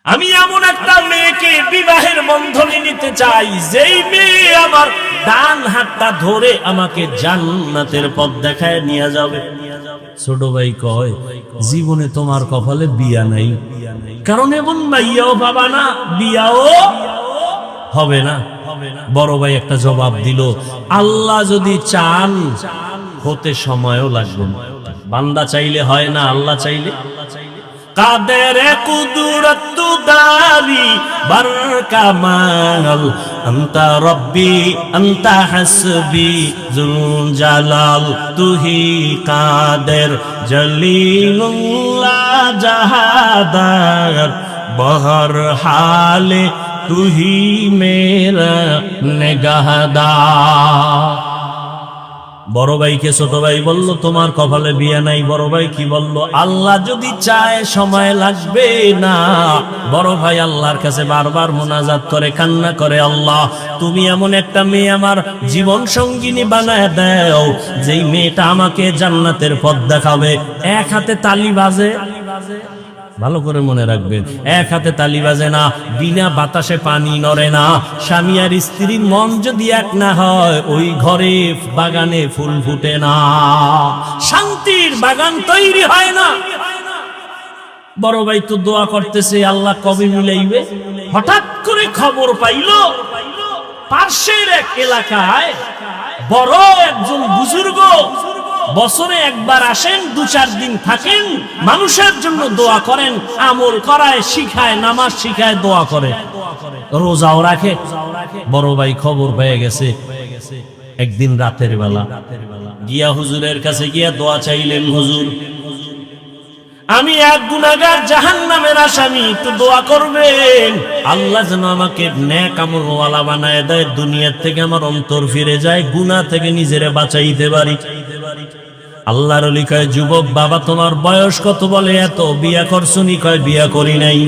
আমি এমন একটা মেয়েকে বিবাহের বন্ধনে নিতে চাই, যেই মেয়ে আমার ডান হাতটা ধরে আমাকে জান্নাতের পথ দেখায় নিয়ে যাবে। ছোট ভাই কয়, জীবনে তোমার কপালে বিয়া নাই, কারণ এমন মাইয়াও বাবা না, বিয়াও হবে না। বড় ভাই একটা জবাব দিল, আল্লাহ যদি চান হতে সময়ও লাগবে না। বান্দা চাইলে হয় না, আল্লাহ চাইলে। কাদের কুদরত দারি বার কামাল, আনতা রব্বি আনতা হাসবি জুল জালাল, তুহি কাদের জলিলুল্লাহ জাহাদার, বহর হালে তুহি মেরা নিগাহদার। বড় ভাইকে ছোট ভাই বলল, তোমার কপালে বিয়ে নাই। বড় ভাই কি বলল, আল্লাহ যদি চায় সময় লাগবে না। বড় ভাই আল্লাহর কাছে বারবার মুনাজাত করে, কান্না করে, আল্লাহ তুমি এমন একটা মেয়ে আমার জীবন সঙ্গিনী বানায় দাও, যেই মেয়েটা আমাকে জান্নাতের পথ দেখাবে। এক হাতে তালি বাজে, ভালো করে মনে রাখবেন, এক হাতে তালি বাজে না, বিনা বাতাসে পানি নড়ে না। স্বামী আর স্ত্রীর মন যদি এক না হয়, ওই ঘরে বাগানে ফুল ফুটে না, শান্তির বাগান তৈরি হয় না। বড় ভাই তো দোয়া করতেছে, আল্লাহ কবে মিলাইবে। হঠাৎ করে খবর পাইল, পাশের এক এলাকায় বড় একজন বুজুর্গ বছরে একবার আসেন, 2-4 দিন থাকেন, মানুষের জন্য দোয়া করেন, আমল করায়, শিখায়, নামাজ শিখায়, দোয়া করে, রোজাও রাখে। বড় ভাই খবর পেয়ে গেছে, একদিন রাতের বেলা গিয়া হুজুরের কাছে গিয়া দোয়া চাইলেন, হুজুর আমি এক গুনাহগার, জাহান্নামের আসামি, একটু দোয়া করবেন, আল্লাহ যেন আমাকে নেক আমলওয়ালা বানায় দেয়, দুনিয়ার থেকে আমার অন্তর ফিরে যায়, গুনাহ থেকে নিজেরে বাঁচাইতে পারি। আল্লাহর ওলি কয়, যুবক বাবা তোমার বয়স কত? বলে এত। বিয়া করছুনি? কয় বিয়া করি নাই।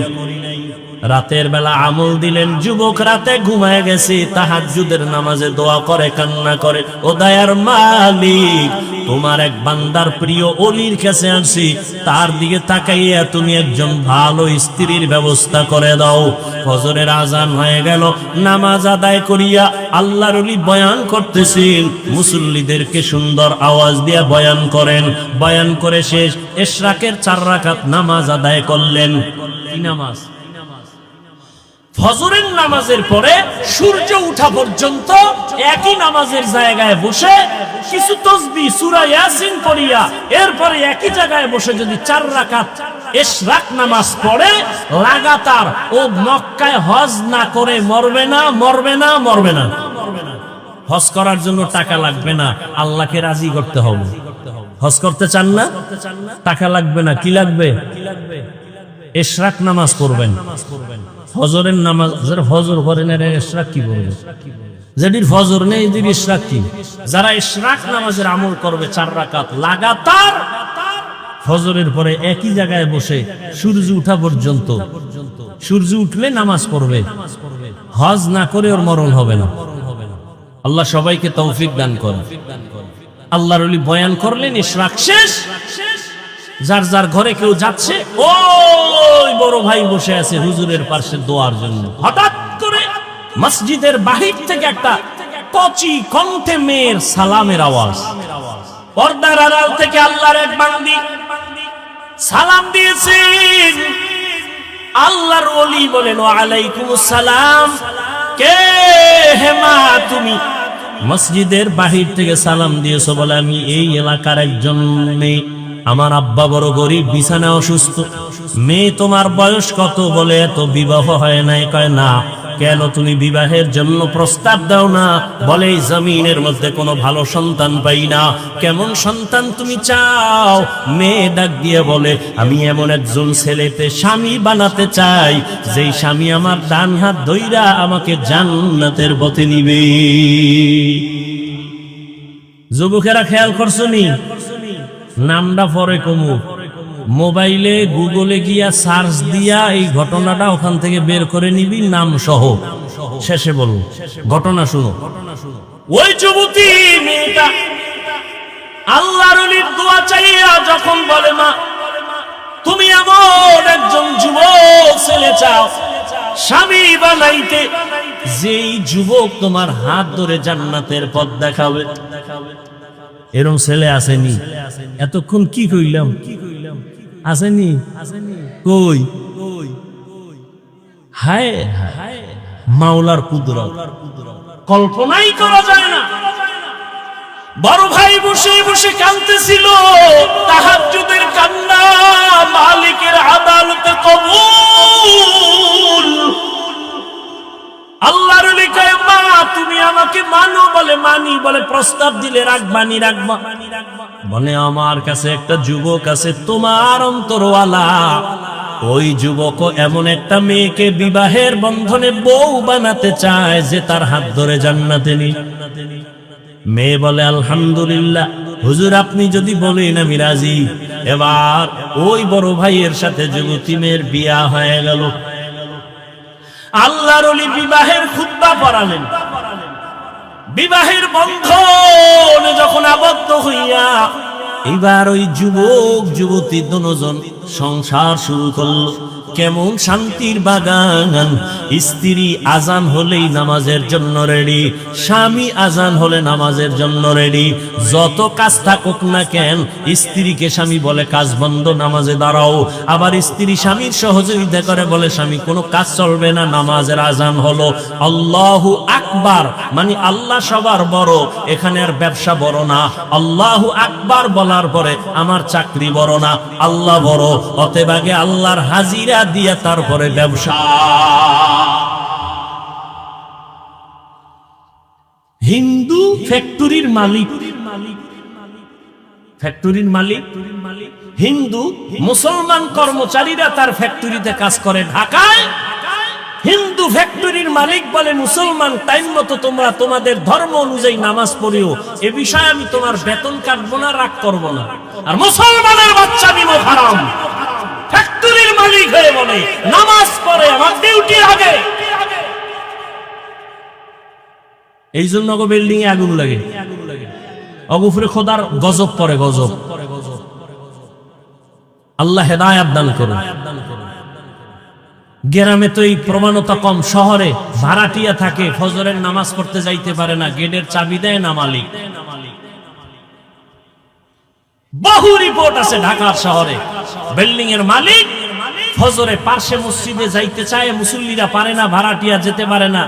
রাতের বেলা আমল দিলেন, যুবক রাতে ঘুমায় গেছে, তাহাজ্জুদের নামাজে দোয়া করে, কান্না করে, ও দয়ার মালিক তোমার এক বান্দার প্রিয় অলির কাছে আসছি, তার দিকে তাকাইয়া তুমি একজন ভালো স্ত্রীর ব্যবস্থা করে দাও। ফজরের আজান হয়ে গেল, নামাজ আদায় করিয়া আল্লাহর ওলি বয়ান করতেছেন, মুসল্লিদেরকে সুন্দর আওয়াজ দিয়া বয়ান করেন। বয়ান করে শেষ, ইশরাকের 4 রাকাত নামাজ আদায় করলেন। কি নামাজ? ফজরের নামাজের পরে সূর্য উঠা পর্যন্ত একই নামাজের জায়গায় বসে কিছু তাসবিহ সূরা ইয়াসিন পড়িয়া, এরপরে একই জায়গায় বসে যদি 4 রাকাত ইশরাক নামাজ পড়ে, লাগাতার ও মক্কায় হজ না করে মরবে না, মরবে না, মরবে না। হজ করার জন্য টাকা লাগবে না, আল্লাহকে রাজি করতে হবে। হজ করতে চান না, টাকা লাগবে না, কি লাগবে? ইশরাক নামাজ পড়বেন। ফজরের নামাজ ফজর করেন, ইশরাক কি করবে? যেদিন ফজর নেই, এদিন ইশরাক কি? যারা ইশরাক নামাজের আমল করবে 4 রাকাত লাগাতার ফজরের পরে একই জায়গায় বসে সূর্য উঠা পর্যন্ত, সূর্য উঠলে নামাজ পড়বে, হজ না করে ওর মরণ হবে না। আল্লাহ সবাইকে তৌফিক দান করেন। আল্লাহর ওলি বয়ান করলেন, ইশরাক শেষ, যার যার ঘরে কেউ যাচ্ছে, ওই বড় ভাই বসে আছে হুজুরের পাশে দোয়ার জন্য। হঠাৎ করে মসজিদের বাহির থেকে একটা কচি কণ্ঠে মেয়ের সালামের আওয়াজ। পর্দার আড়াল থেকে আল্লাহর এক বান্দি সালাম দিয়েছেন। আল্লাহর ওলি বলেন, ওয়ালাইকুমুস সালাম। কে হে মা তুমি? মসজিদের বাহির থেকে সালাম দিয়েছো। বলে আমি এই এলাকার একজন মেয়ে, আমার আব্বা বড় গরিব, বিছানা অসুস্থ। মেয়ে তোমার বয়স কত? বলে এত, বিবাহ হয় নাই। কয় না, কেন তুমি বিবাহের জন্য প্রস্তাব দাও না? বলে এই জমিনের মধ্যে কোনো ভালো সন্তান পাই না, কেমন সন্তান তুমি চাও? মেয়ে ডাক দিয়ে বলে, আমি এমন একজন ছেলেতে স্বামী বানাতে চাই, যেই স্বামী আমার ডান হাত ধইরা আমাকে জান্নাতের পথে নিবে। যুবকেরা খেয়াল করছো নি? নামটা পরে কমু, মোবাইলে গুগলে গিয়া সার্চ দিয়া এই ঘটনাটা ওখান থেকে বের করে নিবি, নাম সহ। শেষে বলুন, ঘটনা শুনো। ওই যুবতী মেয়েটা আল্লাহর ওলির দোয়া চাইয়া যখন বলে, মা তুমি এমন একজন যুবক ছেলে চাও স্বামী বানাইতে, যেই যুবক তোমার হাত ধরে জান্নাতের পথ দেখাবে। এরকম ছেলে আসেনি? এতক্ষণ কি কইলাম? আসেনি? কই? হায় হায়, মাওলার কুদরত কল্পনাই করা যায় না। বড় ভাই বসে বসে কাঁদতেছিল, তাহাজ্জুদের কান্না মালিকের আদালতে কবুল। আল্লাহর লিখায়, মা তুমি আমাকে মানো, বলে মানি। বলে প্রস্তাব দিলে রাখবানি? রাখবা। বলে আমার কাছে একটা যুবক আছে তোমার অন্তরওয়ালা, ওই যুবক এমন একটা মেয়েকে বিবাহের বন্ধনে বউ বানাতে চায় যে তার হাত ধরে জান্নাতে নি। মেয়ে বলে আলহামদুলিল্লাহ হুজুর, আপনি যদি বলেন আমি রাজি। এবার ওই বড় ভাইয়ের সাথে যুবতী মেয়ের বিয়া হয়ে গেল। আল্লাহর ওলি বিবাহের খুতবা পড়ালেন। বিবাহের বন্ধনে যখন আবদ্ধ হইয়া এবার ওই যুবক যুবতী দুজন সংসার শুরু করলো। কেমন শান্তির বাগান। স্ত্রী আজান হলেই নামাজের জন্য রেডি, স্বামী আজান হলে নামাজের জন্য রেডি। যত কাজ থাকুক না কেন, স্ত্রীকে স্বামী বলে কাজ বন্ধ, নামাজে দাঁড়াও। আবার স্ত্রী স্বামীর সহযোগিতা করে, বলে স্বামী কোনো কাজ চলবে না, নামাজের আজান হলো। আল্লাহু আকবার, মানে আল্লাহ সবার বড়, এখানে আর ব্যবসা বড় না। আল্লাহু আকবার বলার পরে আমার চাকরি বড় না, আল্লাহ বড়। অতএব আগে আল্লাহর হাজিরা দিয়া তারপরে ব্যবসা। হিন্দু ফ্যাক্টরির মালিক, ফ্যাক্টরির মালিক হিন্দু, মুসলমান কর্মচারীরা তার ফ্যাক্টরিতে কাজ করে ঢাকায়। হিন্দু ফ্যাক্টরির মালিক বলে মুসলমান টাইম মতো তোমরা তোমাদের ধর্ম অনুযায়ী নামাজ পড়িও, এ বিষয়ে আমি তোমার বেতন কাটবো না, রাগ করবো না। আর মুসলমানের বাচ্চা বিমো হারাম, ফ্যাক্টরির মালিক হয়ে বলে নামাজ পড়ে আমার ডিউটির আগে। এই জন্য বিল্ডিং এ আগুন লাগে, অগুফরে খোদার গজব পড়ে, গজব। আল্লাহ হেদায়েত দান করুন। গ্রামে তো এই প্রমাণতা কম, শহরে ভাড়াটিয়া থাকে, ফজরের নামাজ পড়তে যাইতে পারে না, গেটের চাবি দেয় না মালিক। বহু রিপোর্ট আছে ঢাকার শহরে, বিল্ডিং এর মালিক ফজরে পার্শ্বে মসজিদে যাইতে চায়, মুসল্লিরা পারে না, ভাড়াটিয়া যেতে পারে না,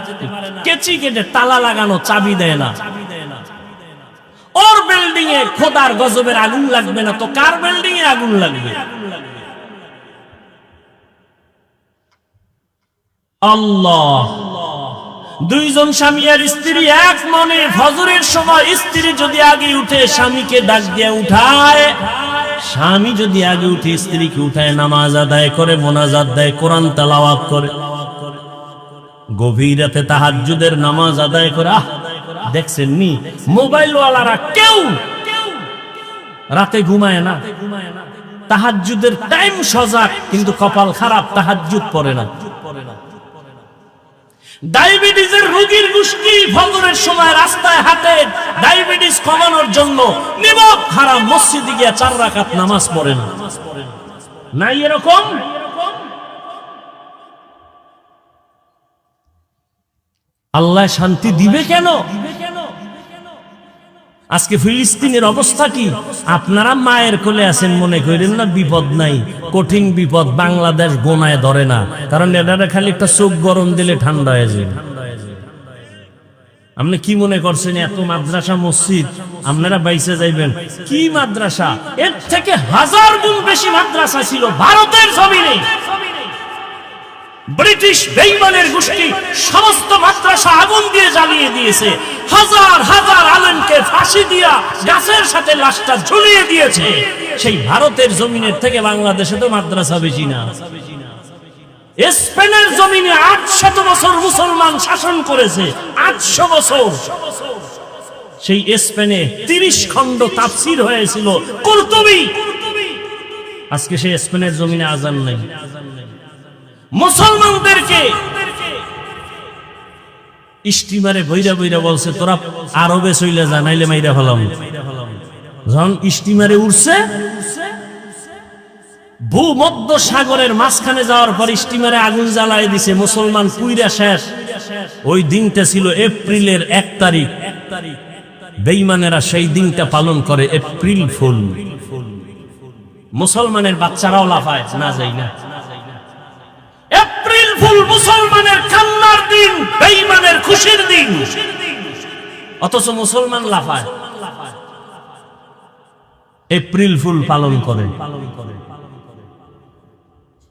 কেচি গেটে তালা লাগানো, চাবি দেয় না। ওর বিল্ডিং এ খোদার গজবের আগুন লাগবে না তো কার বিল্ডিং এ আগুন লাগবে? আল্লাহ। দুইজন স্বামী আর স্ত্রী এক মনে, ফজরের সময় স্ত্রী যদি আগে উঠে স্বামীকে ডাক দিয়ে উঠায়, স্বামী যদি আগে উঠে স্ত্রীকে উঠায়, নামাজ আদায় করে, মোনাজাত দেয়, কোরআন তেলাওয়াত করে, গভীর রাতে তাহাজ্জুদের নামাজ আদায় করে। দেখছেন নি মোবাইল ওয়ালারা কেউ রাতে ঘুমায় না, তাহাজ্জুদের টাইম সজাগ, কিন্তু কপাল খারাপ, তাহাজ্জুদ পড়ে না। ডায়াবেটিসের রোগীর গোষ্ঠী ফজরের সময় রাস্তায় হাঁটে, ডায়াবেটিস কমানোর জন্য, নিমক হারাম, মসজিদে গিয়ে 4 রাকাত নামাজ পড়ে না। নাই এরকম? আল্লাহ শান্তি দিবে কেন? আজকে ফিলিস্তিনের অবস্থা কি? আপনারা মায়ের কোলে আছেন, মনে করেন না বিপদ নাই, কঠিন বিপদ। বাংলাদেশ গোনায় ধরে না, কারণ এটারে খালি একটা চোখ গরম দিলে ঠান্ডা হয়ে যায়। আপনি কি মনে করছেন এত মাদ্রাসা মসজিদ আপনারা বাইসে যাইবেন? কি মাদ্রাসা, এর থেকে 1000 গুণ বেশি মাদ্রাসা ছিল ভারতের জমিনে। ব্রিটিশ বেঈমানের গোষ্ঠী সমস্ত মাদ্রাসা আগুন দিয়ে জ্বালিয়ে দিয়েছে, হাজার হাজার আলেমকে ফাঁসি দিয়া গাছের সাথে লাশটা ঝুলিয়ে দিয়েছে। সেই ভারতের জমিনের থেকে বাংলাদেশে তো মাদ্রাসা বেশি না। স্পেনের জমিনে 800 বছর মুসলমান শাসন করেছে, 800 বছর। সেই স্পেনে 30 খণ্ড তাফসীর হয়েছিল, কুরতুবী। আজকে সেই স্পেনের জমিনে আযান নাই। মুসলমানদেরকে স্টিমারে বইরা বইরা বলছে তোরা আরবে চইলা যা, নাইলে মাইরা ফেলাম। যখন স্টিমারে উঠছে ভূমধ্য সাগরের মাঝখানে যাওয়ার পর স্টিমারে আগুন জ্বালাই দিছে, মুসলমান পুইরা শেষ। ওই দিনটা ছিল এপ্রিলের 1 তারিখ। বেঈমানেরা সেই দিনটা পালন করে এপ্রিল ফুল। মুসলমানের বাচ্চারাও লাফায়, না যাই না। এপ্রিল ফুল মুসলমানের কান্নার দিন, বেঈমানের খুশির দিন, অথচ মুসলমান লাফায়, এপ্রিল ফুল পালন করে।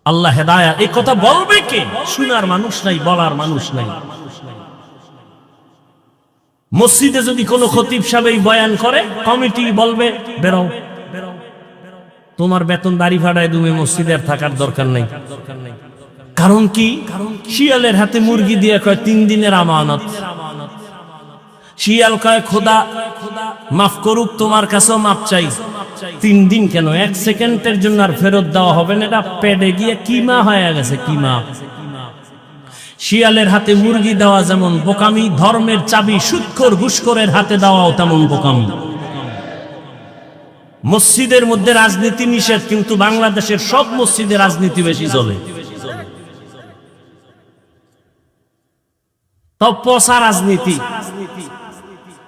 আল্লাহ হেদায়াত। এই কথা বলবে কে? শোনার মানুষ নাই, বলার মানুষ নাই। মসজিদে যদি কোনো খতিব সাহেব এই বয়ান করে, কমিটি বলবে বেরো, তোমার বেতন দাড়ি ফাড়ায় তুমি মসজিদে আর থাকার দরকার নাই। কারণ কি? শিয়ালের হাতে মুরগি দিয়ে কয় 3 দিনের আমানত। শিয়াল কয় খোদা মাফ করুক, তোমার কাছেও মাপ চাই। 3 দিন কেন, 1 সেকেন্ডের জন্য আর ফেরত দেওয়া হবে না, এটা পেটে গিয়ে কিমা হয়ে গেছে, কিমা। শিয়ালের হাতে মুরগি দেওয়া যেমন বোকামি, ধর্মের চাবি সুদখোর ঘুষখোরের হাতে দেওয়াও তেমন বোকামি। মসজিদের মধ্যে রাজনীতি নিষেধ, কিন্তু বাংলাদেশের সব মসজিদে রাজনীতি বেশি চলে। তো পচা রাজনীতি।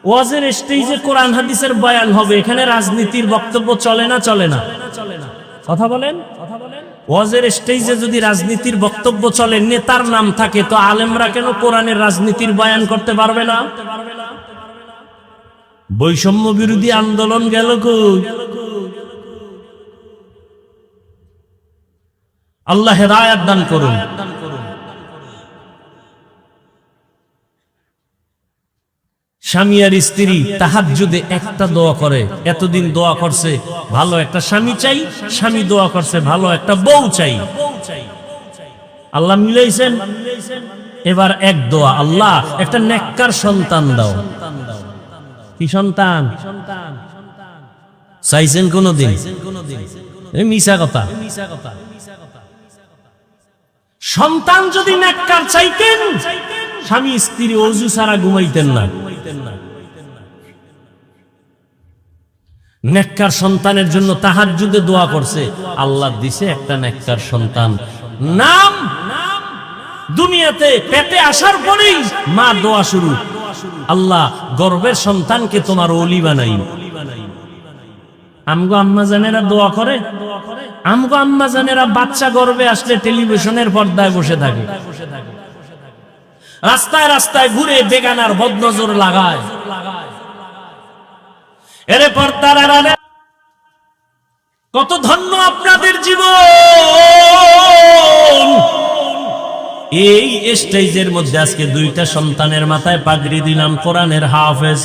ওয়াজের স্টেজে কোরআন হাদিসের বয়ান হবে, এখানে রাজনীতির বক্তব্য চলে না? চলে না? কথা বলেন। ওয়াজের স্টেজে যদি রাজনীতির বক্তব্য চলে, নেতার নাম থাকে, তো আলেমরা কেন কোরআনের রাজনীতির বয়ান করতে পারবে না? বৈষম্য বিরোধী আন্দোলন গেল কই? আল্লাহ হেদায়াত দান করুন। স্বামী আর স্ত্রী তাহাজ্জুদে একটা দোয়া করে, এতদিন দোয়া করছে ভালো একটা স্বামী চাই, স্বামী দোয়া করছে ভালো একটা বউ চাই। আল্লাহ মিলাইছেন। এবার এক দোয়া, আল্লাহ একটা নেককার সন্তান দাও। কি সন্তান চাইছেন কোনদিন? মিছা কথা। সন্তান যদি নেককার চাইতেন, স্বামী স্ত্রী ওযু ছাড়া ঘুমাইতেন না। নেককার সন্তানের জন্য তাহাজ্জুদে দোয়া করছে, আল্লাহ দিছে একটা নেককার সন্তান। নাম দুনিয়াতে পেটে আসার পরেই মা দোয়া শুরু, আল্লাহ গর্ভের সন্তানকে তোমার ওলি বানাই। আমগো আম্মা জানেরা দোয়া করে, আমগো আম্মা জানেরা বাচ্চা গর্ভে আসলে টেলিভিশনের পর্দায় বসে থাকে, রাস্তায় রাস্তায় ঘুরে বেগানার বদনজর লাগায়। এরে পর্দার আড়ালে কত ধন্য আপনাদের জীবন। এই স্টেজের মধ্যে আজকে 2টা সন্তানের মাথায় পাগড়ি দিলাম, কোরআনের হাফেজ।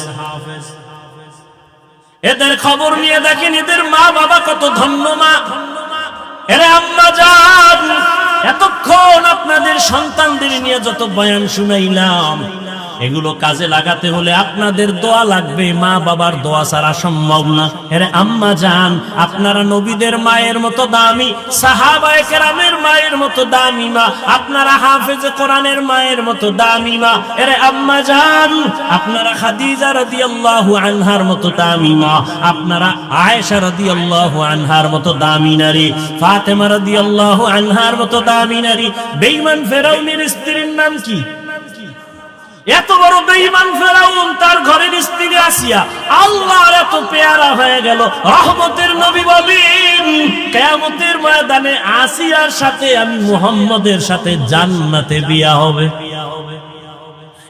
এদের খবর নিয়ে দেখেন এদের মা বাবা কত ধন্য মা। এরে আম্মা জান, এতক্ষণ আপনাদের সন্তানদের নিয়ে যত বয়ান শুনাইলাম, এগুলো কাজে লাগাতে হলে আপনাদের দোয়া লাগবে, মা বাবার দোয়া ছাড়া সম্ভব না। এরে আম্মা জান, আপনারা নবীদের মায়ের মতো দামি, সাহাবায়ে কেরামের মায়ের মতো দামি মা, আপনারা হাফেজে কোরআনের মায়ের মতো দামি মা। এরে আম্মা জান, আপনারা খাদিজা রাদিয়াল্লাহু আনহার মতো দামি মা, আপনারা আয়েশা রাদিয়াল্লাহু আনহার মতো দামি নারী, ফাতেমা রাদিয়াল্লাহু আনহার মতো দামি নারী। বেঈমান ফেরাউনের স্ত্রীর নাম কি? এত বড় বেঈমান ফেরাউন, তার ঘরের স্ত্রী আসিয়া আল্লাহর এত পেয়ারা হয়ে গেল। রহমতের নবী বলেন, কিয়ামতের ময়দানে আসিয়ার সাথে আমি মুহাম্মদের সাথে জান্নাতে বিয়া হবে।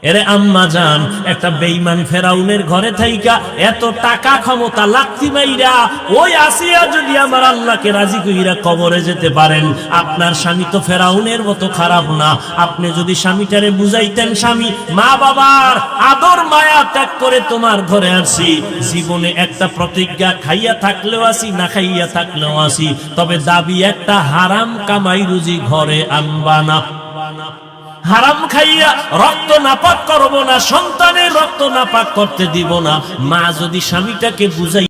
এরে আম্মা জান, একটা বেঈমান ফেরাউনের ঘরে থাইকা এত টাকা ক্ষমতা লাথি মাইরা ওই আসিয়া যদি আমার আল্লাহকে রাজি কইরা কবরে যেতে পারেন, আপনার স্বামী তো ফেরাউনের মতো খারাপ না। আপনি যদি স্বামীটারে বুঝাইতেন, স্বামী মা বাবার আদর মায়া ত্যাগ করে তোমার ঘরে আসি, জীবনে একটা প্রতিজ্ঞা, খাইয়া থাকলেও আসি, না খাইয়া থাকলেও আসি, তবে দাবি একটা, হারাম কামাই রুজি ঘরে আনবা না। হারাম খাইয়া রক্ত নাপাক করব না, সন্তানের রক্ত নাপাক করতে দিব না। মা যদি স্বামীটাকে বুঝাই